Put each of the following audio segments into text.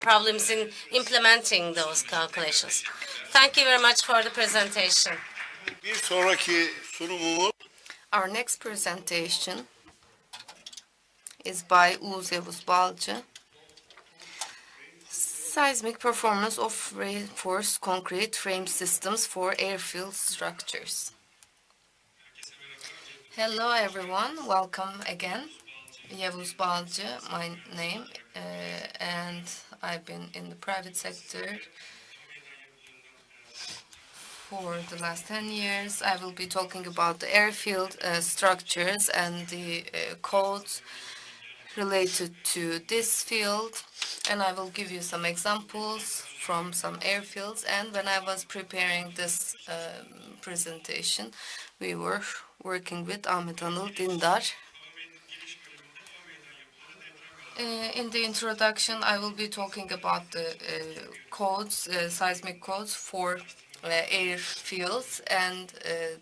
problems in implementing those calculations. Thank you very much for the presentation. Bir sonraki sunumumuz Our next presentation is by Yavuz Balcı. Seismic performance of reinforced concrete frame systems for airfield structures. Hello everyone, welcome again. Yavuz Balcı, my name, and I've been in the private sector for the last 10 years. I will be talking about the airfield structures and the codes related to this field, and I will give you some examples from some airfields. And when I was preparing this presentation, we were working with Ahmet Anıl Dindar. In the introduction, I will be talking about the codes, seismic codes for airfields, and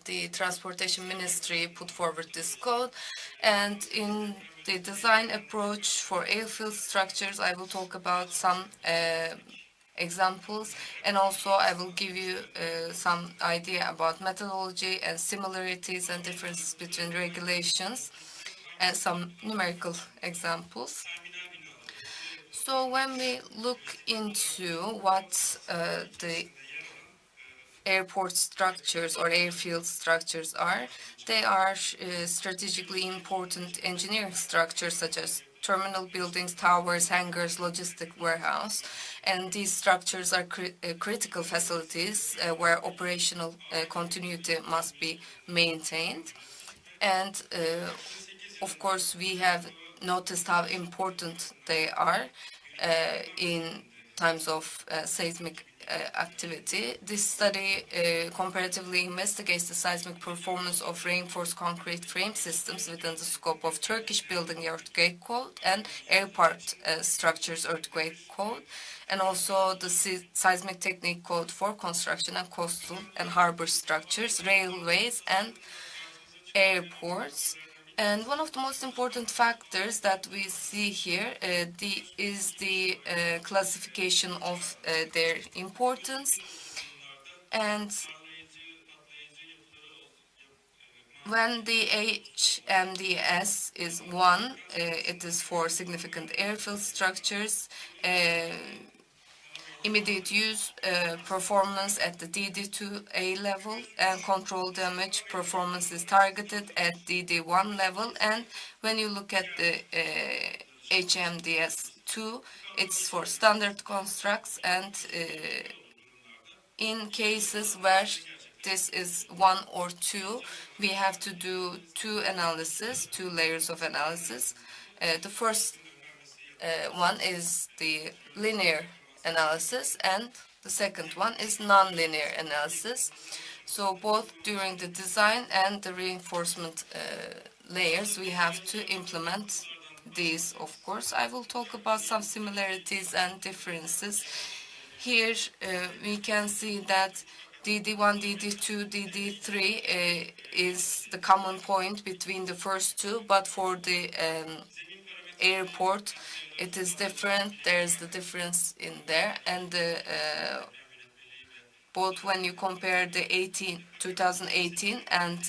the Transportation Ministry put forward this code. And in the design approach for airfield structures, I will talk about some examples, and also I will give you some idea about methodology and similarities and differences between regulations and some numerical examples. So when we look into what the airport structures or airfield structures are, they are strategically important engineering structures such as terminal buildings, towers, hangars, logistic warehouse. And these structures are critical facilities where operational continuity must be maintained. And of course, we have noticed how important they are in times of seismic activity. This study comparatively investigates the seismic performance of reinforced concrete frame systems within the scope of Turkish Building Earthquake Code and Airport Structures Earthquake Code, and also the Seismic Technique Code for construction and coastal and harbor structures, railways, and airports. And one of the most important factors that we see here is the classification of their importance. And when the HMDS is 1, it is for significant airfield structures. Immediate use performance at the DD2A level, and control damage performance is targeted at DD1 level. And when you look at the HMDS2, it's for standard constructs, and in cases where this is 1 or 2, we have to do two layers of analysis. The first one is the linear analysis, and the second one is non-linear analysis. So both during the design and the reinforcement layers, we have to implement these, of course. I will talk about some similarities and differences. Here we can see that DD1, DD2, DD3 is the common point between the first two, but for the airport, it is different. There's the difference in there, and both when you compare the 2018 and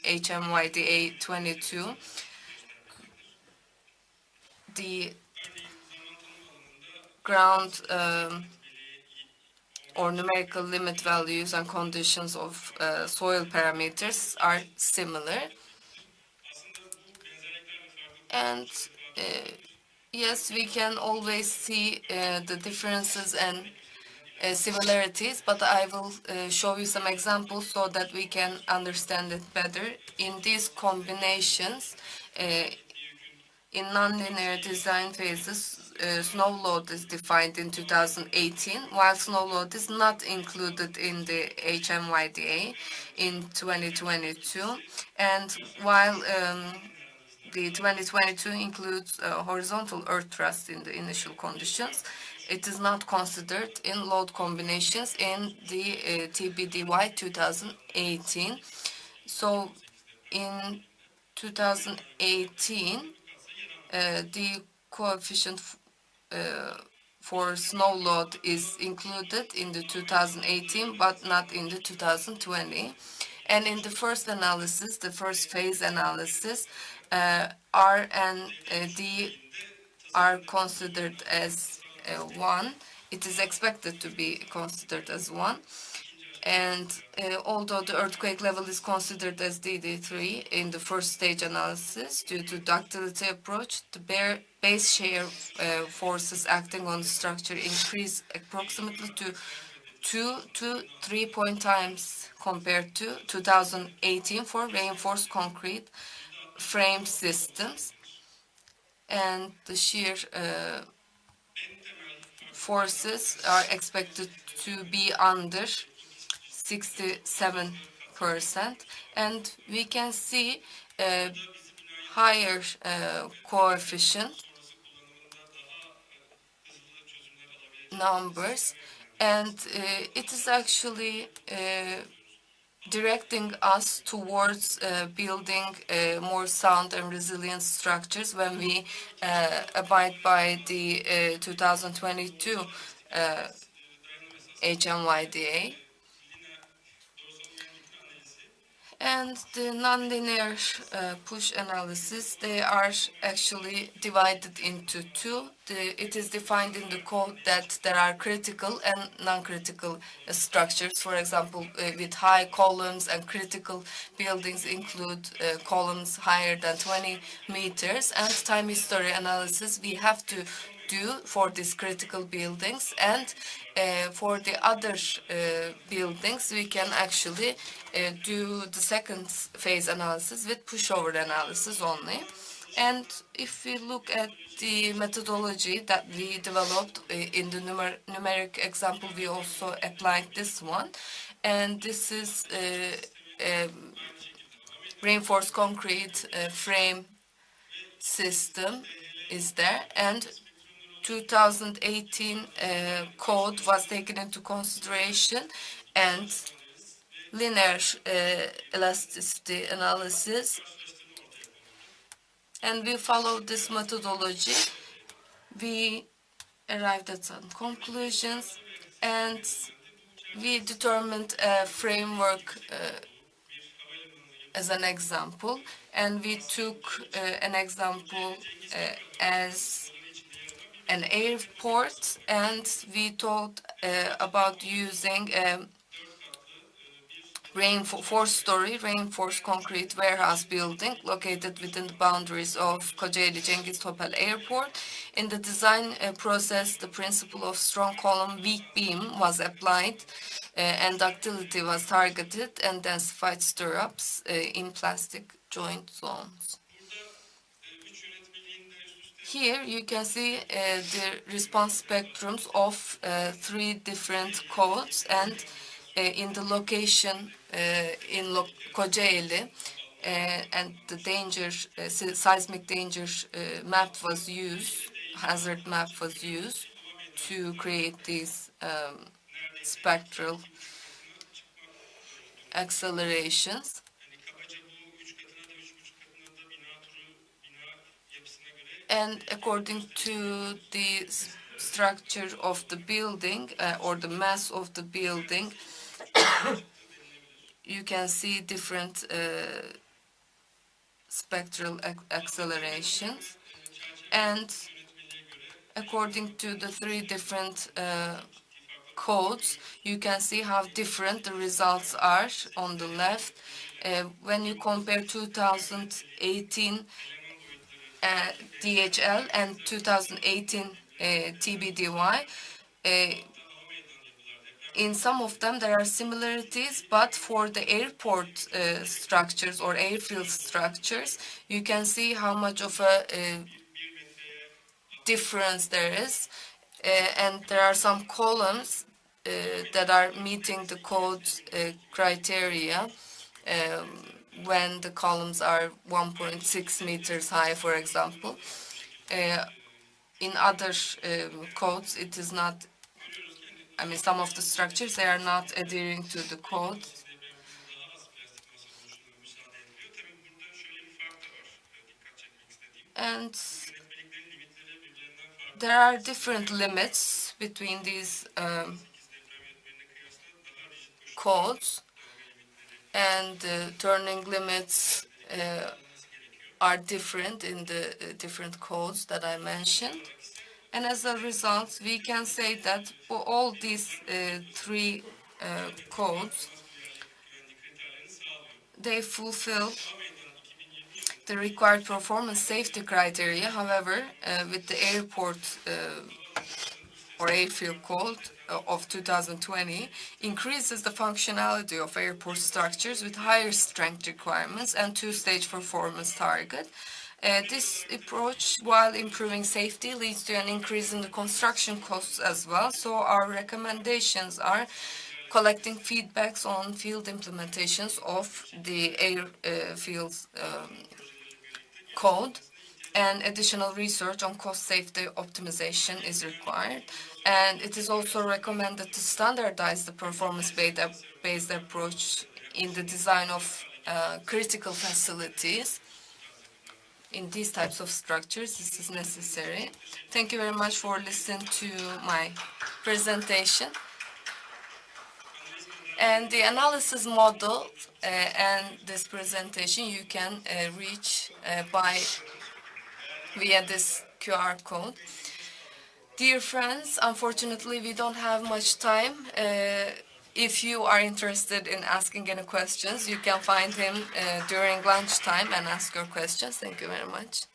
HMYDA 22, the ground or numerical limit values and conditions of soil parameters are similar. And yes, we can always see the differences and similarities, but I will show you some examples so that we can understand it better. In these combinations, in nonlinear design phases, snow load is defined in 2018, while snow load is not included in the HMYDA in 2022. And while the 2022 includes horizontal earth thrust in the initial conditions, it is not considered in load combinations in the TBDY 2018. So in 2018, the coefficient for snow load is included in the 2018, but not in the 2020. And in the first analysis, the first phase analysis, R and D are considered as 1. It is expected to be considered as 1. And although the earthquake level is considered as DD3 in the first stage analysis due to ductility approach, the base shear forces acting on the structure increase approximately to 2 to 3 point times compared to 2018 for reinforced concrete frame systems. And the shear forces are expected to be under 67%, and we can see higher coefficient numbers, and it is actually directing us towards building more sound and resilient structures when we abide by the 2022 HMYDA. And the nonlinear push analysis, they are actually divided into two. It is defined in the code that there are critical and non-critical structures. For example, with high columns, and critical buildings include columns higher than 20 meters. And time history analysis we have to do for these critical buildings, and for the other buildings we can actually do the second phase analysis with pushover analysis only. And if we look at the methodology that we developed in the numeric example, we also applied this one, and this is reinforced concrete frame system is there, and 2018 code was taken into consideration, and linear elasticity analysis, and we followed this methodology. We arrived at some conclusions, and we determined a framework as an example, and we took an example as an airport, and we thought about using a four-story reinforced concrete warehouse building located within the boundaries of Kocaeli Cengiz Topel Airport. In the design process, the principle of strong column, weak beam was applied, and ductility was targeted, and densified stirrups in plastic joint zones. Here you can see the response spectrums of 3 different codes, and in the location in Kocaeli, and the danger, seismic danger map was used, hazard map was used to create these spectral accelerations. And according to the structure of the building or the mass of the building, you can see different spectral accelerations. And according to the 3 different codes, you can see how different the results are on the left. When you compare 2018 DHL and 2018 TBDY, in some of them there are similarities, but for the airport structures or airfield structures, you can see how much of a difference there is, and there are some columns that are meeting the code criteria when the columns are 1.6 meters high, for example. In other codes, it is not, I mean, some of the structures, they are not adhering to the code. And There are different limits between these codes, and turning limits are different in the different codes that I mentioned. And as a result, we can say that for all these three codes, they fulfill the required performance safety criteria. However, with the airport or Airfield code of 2020 increases the functionality of airport structures with higher strength requirements and two-stage performance target. This approach, while improving safety, leads to an increase in the construction costs as well. So our recommendations are collecting feedbacks on field implementations of the Airfield's code, and additional research on cost safety optimization is required. And it is also recommended to standardize the performance-based approach in the design of critical facilities. In these types of structures, this is necessary. Thank you very much for listening to my presentation. And the analysis model and this presentation you can reach via this QR code. Dear friends, unfortunately we don't have much time. If you are interested in asking any questions, you can find him during lunchtime and ask your questions. Thank you very much.